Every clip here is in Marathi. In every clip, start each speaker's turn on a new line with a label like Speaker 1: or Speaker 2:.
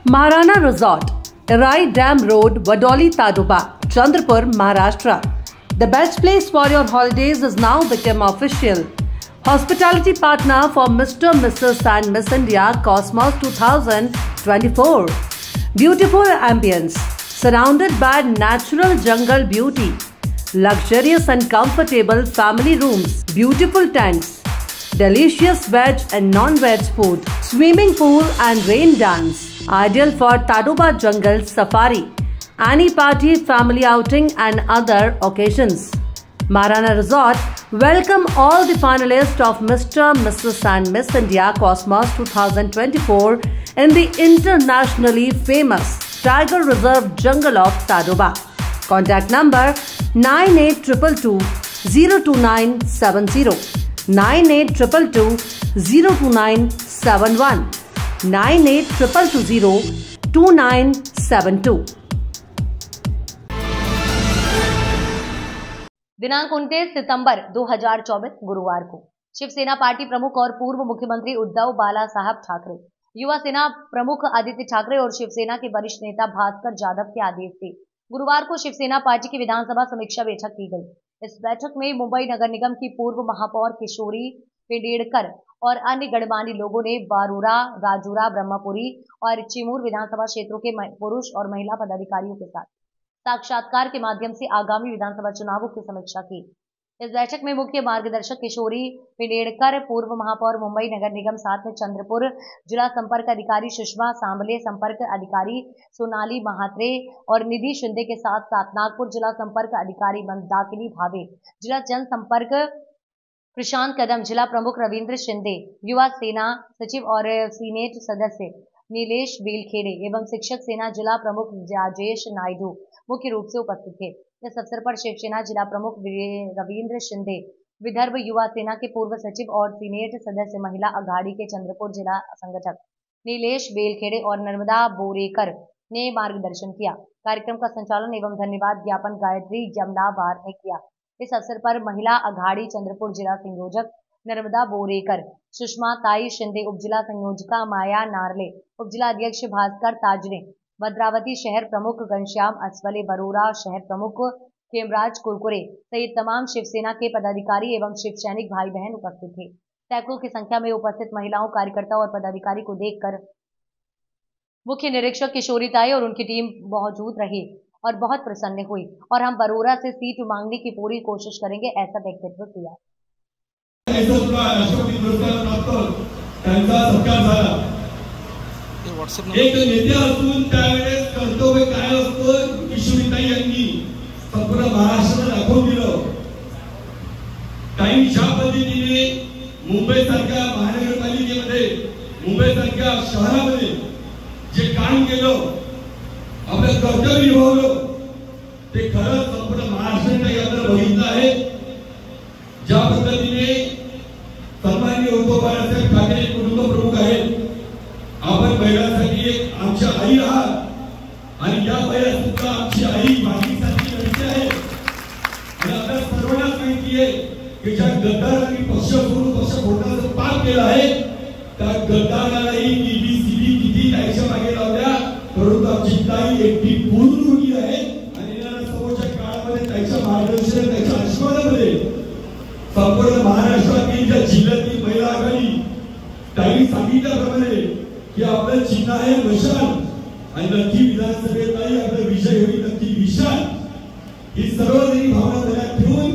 Speaker 1: Maharana Resort, Rai Dam Road, Vadoli Tadoba, Chandrapur, Maharashtra. The best place for your holidays has now become official. Hospitality partner for Mr., Mrs. and Miss India Cosmos 2024. Beautiful ambience, surrounded by natural jungle beauty. Luxurious and comfortable family rooms, beautiful tents, delicious veg and non-veg food, swimming pool and rain dance. Ideal for Tadoba Jungle Safari, any party, family outing and other occasions. Maharana Resort welcome all the finalists of Mr., Mrs. and Miss India Cosmos 2024 in the internationally famous Tiger Reserve Jungle of Tadoba. Contact number 9822-02970, 9822-02971, 9822-2972.
Speaker 2: दिनांक 29 सितंबर 2024 गुरुवार को शिवसेना पार्टी प्रमुख और पूर्व मुख्यमंत्री उद्धव बाला साहब ठाकरे, युवा सेना प्रमुख आदित्य ठाकरे और शिवसेना के वरिष्ठ नेता भास्कर जाधव के आदेश से गुरुवार को शिवसेना पार्टी की विधानसभा समीक्षा बैठक की गई। इस बैठक में मुंबई नगर निगम की पूर्व महापौर किशोरी पेंडेड़कर और अन्य गणमान्य लोगों ने बारूरा, राजूरा, ब्रह्मपुरी और चिमूर विधानसभा क्षेत्रों के पुरुष और महिला पदाधिकारियों के साथ साक्षात्कार के माध्यम से आगामी विधानसभा चुनावों की समीक्षा की। इस बैठक में मुख्य मार्गदर्शक किशोरी पेंडेड़कर, पूर्व महापौर मुंबई नगर निगम साथ में चंद्रपुर जिला संपर्क अधिकारी सुषमा सांबले, संपर्क अधिकारी सोनाली महात्रे और निधि शिंदे के साथ साथ नागपुर जिला संपर्क अधिकारी मंदाकिनी भावे, जिला जनसंपर्क प्रशांत कदम, जिला प्रमुख रविंद्र शिंदे, युवा सेना सचिव और सीनेट सदस्य नीलेश बेलखेड़े एवं शिक्षक सेना जिला प्रमुख राजेश नायडू मुख्य रूप से उपस्थित थे। इस अवसर पर शिवसेना जिला प्रमुख रविंद्र शिंदे, विदर्भ युवा सेना के पूर्व सचिव और सीनेट सदस्य महिला अघाड़ी के चंद्रपुर जिला संगठक नीलेश बेलखेड़े और नर्मदा बोरेकर ने मार्गदर्शन किया। कार्यक्रम का संचालन एवं धन्यवाद ज्ञापन गायत्री जमनाबार ने किया। इस अवसर पर महिला अघाड़ी चंद्रपुर जिला संयोजक नर्मदा बोरेकर, सुषमा ताई शिंदे, उपजिला संयोजिका माया नारले, उपजिला अध्यक्ष भास्कर ताजने, भद्रावती शहर प्रमुख घनश्याम असवले, बरोरा शहर प्रमुख खेमराज कुरकुरे सहित तमाम शिवसेना के पदाधिकारी एवं शिव सैनिक भाई बहन उपस्थित थे। सैकड़ों की संख्या में उपस्थित महिलाओं, कार्यकर्ताओं और पदाधिकारी को देखकर मुख्य निरीक्षक किशोरी ताई और उनकी टीम मौजूद रही और बहुत प्रसन्न हुई और हम बरोरा से सीट मांगने की पूरी कोशिश करेंगे, ऐसा वक्तव्य किया।
Speaker 3: एक नेते असून त्यावेळेस कर्तव्य काय असतं किशोरीताई यांनी संपूर्ण महाराष्ट्राला दाखवून दिलं। काही ज्या पद्धतीने मुंबई सारख्या महानगरपालिकेमध्ये, मुंबई सारख्या शहरामध्ये जे काम केलं, आपलं कर्तव्य निभावलं, ते खरंच संपूर्ण महाराष्ट्राने आपल्याला बघितलं आहे। ज्या पद्धतीने सन्माननीय उद्धव बाळासाहेब ठाकरे कुटुंब प्रमुख आहेत, आपण महिलांसाठी एक आमच्या आई आहात आणि या महिला सुद्धा आमची आई माझीसाठी लढते आहे। आणि आपल्या सर्वांनाच माहिती आहे की ज्या गद्दारांनी पक्ष सोडून पक्ष फोडण्याचं पाप केलं आहे, त्या गद्दारालाही ईडी-सीडी किती त्याच्या मागे लावल्या, परंतु आमची ताई एकटी पूर्ण उभी आहे आणि येणाऱ्या समोरच्या काळामध्ये त्याच्या मार्गदर्शन, त्याच्या आशीर्वादामध्ये संपूर्ण महाराष्ट्रातील ज्या जिल्ह्यातील महिला आघाडी ताई सांगितल्याप्रमाणे की आपलं चिन्ह आहे मशाल आणि नक्की विधानसभेत नाही आपला विजय होईल, नक्की विशाल। ही सर्वजणी भावना मनात ठेवून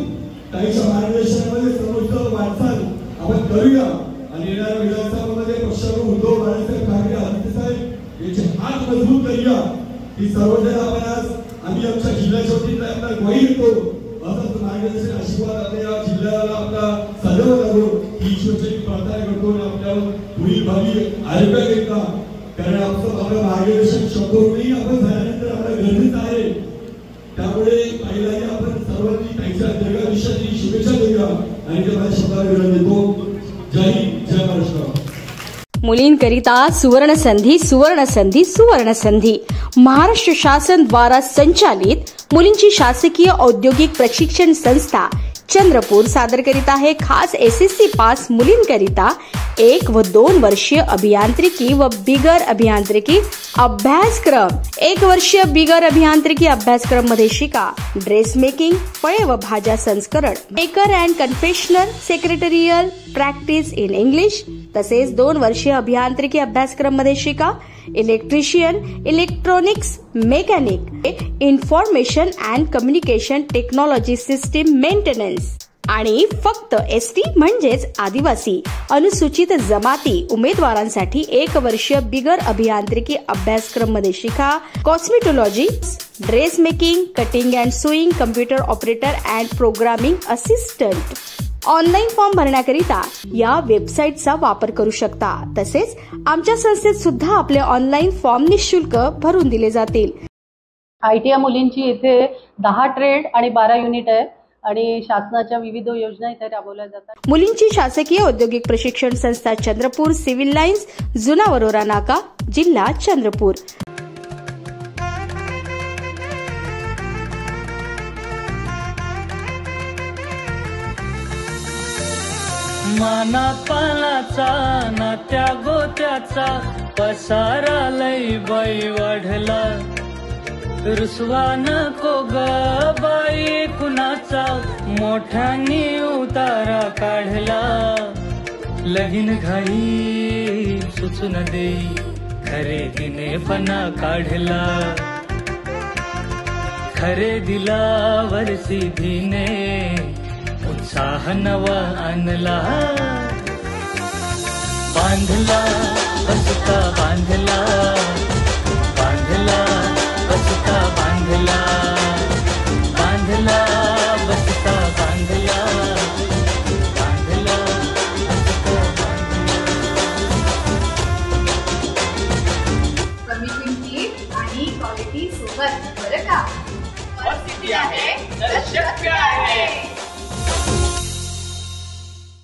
Speaker 3: ताईच्या मार्गदर्शनामध्ये सर्वोच्च वाटचाल आपण करूया आणि येणाऱ्या विधानसभेमध्ये पक्षाकडून उद्धव बाळासाहेब ठाकरे, आदित्य साहेब याचे हात मजबूत करूया। ही सर्वजण आपण आज आम्ही आमच्या जिल्ह्याच्या वतीने आपला ग्वाही देतो, असंच मार्गदर्शन आशीर्वाद आपल्या या जिल्ह्याला आपला सदैव लागो ही ईश्वराची प्रार्थना करतो आणि आपल्यावर पुढील भावी आरोग्य घेता, कारण आपलं मार्गदर्शन शब्दोनी आपण झाल्यानंतर आपल्या गरजेचं आहे। त्यामुळे पहिलाही आपण सर्वांनी त्यांच्या दीर्घायुष्याची शुभेच्छा देऊया आणि ते माझ्या शब्दाला विराम देतो। जय हिंद, जय महाराष्ट्र।
Speaker 4: मुलींकरिता सुवर्ण संधी, सुवर्ण संधी, सुवर्ण संधी। महाराष्ट्र शासन द्वारा संचालित मुलींची शासकीय औद्योगिक प्रशिक्षण संस्था चंद्रपूर सादर करीत आहे खास एसएससी पास मुलींकरिता 1 व 2 वर्षीय अभियांत्रिकी व बिगर अभियांत्रिकी अभ्यासक्रम 1 वर्षीय बिगर अभियांत्रिकी अभ्यासक्रम मध्ये शिका ड्रेस मेकिंग, फळे व भाज्या संस्करण, maker and confectioner, secretarial practice in English. तसेच 2 वर्षीय अभियांत्रिकी अभ्यासक्रम मध्ये शिका electrician, electronics, mechanic, information and communication technology system maintenance. आणि फक्त एसटी म्हणजेच आदिवासी अनुसूचित जमाती उमेदवारांसाठी 1 वर्षीय बिगर अभियांत्रिकी अभ्यासक्रम मध्ये शिका cosmetology, dress making, cutting and sewing, computer operator and programming assistant. Online form भरण्याकरिता या वेबसाईटचा वापर करू शकता. तसेच आमच्या संस्थेत सुद्धा आपले ऑनलाईन फॉर्म निःशुल्क भरून दिले जातील.
Speaker 5: ITI मुलींची इथे 10 ट्रेड आणि 12 युनिट आहे आणि शासनाच्या विविध योजना इथे राबवल्या जातात.
Speaker 4: मुलींची शासकीय औद्योगिक प्रशिक्षण संस्था चंद्रपूर, सिव्हिल लाईन्स, जुना वरोरा नाका, जिल्हा चंद्रपूर.
Speaker 6: मानापालाचा नात्या गोत्याचा पसारा लई बाई वाढला. रुसवा नको ग बाई कुणाचा मोठ्यानी उतारा काढला. लगीन घाई सुचून देई खरेदीने पणा काढला. खरेदीला वरसी धीने उत्साह नवा आणला. बांधला बसता बांधला, बांधला बसता बांधला, बांधला बसता बांधला, बांधला बसता बांधला.
Speaker 7: कमी किमतीत आणि क्वालिटी सोबत बरं का.
Speaker 8: परिस्थिती आहे तर शक्य आहे.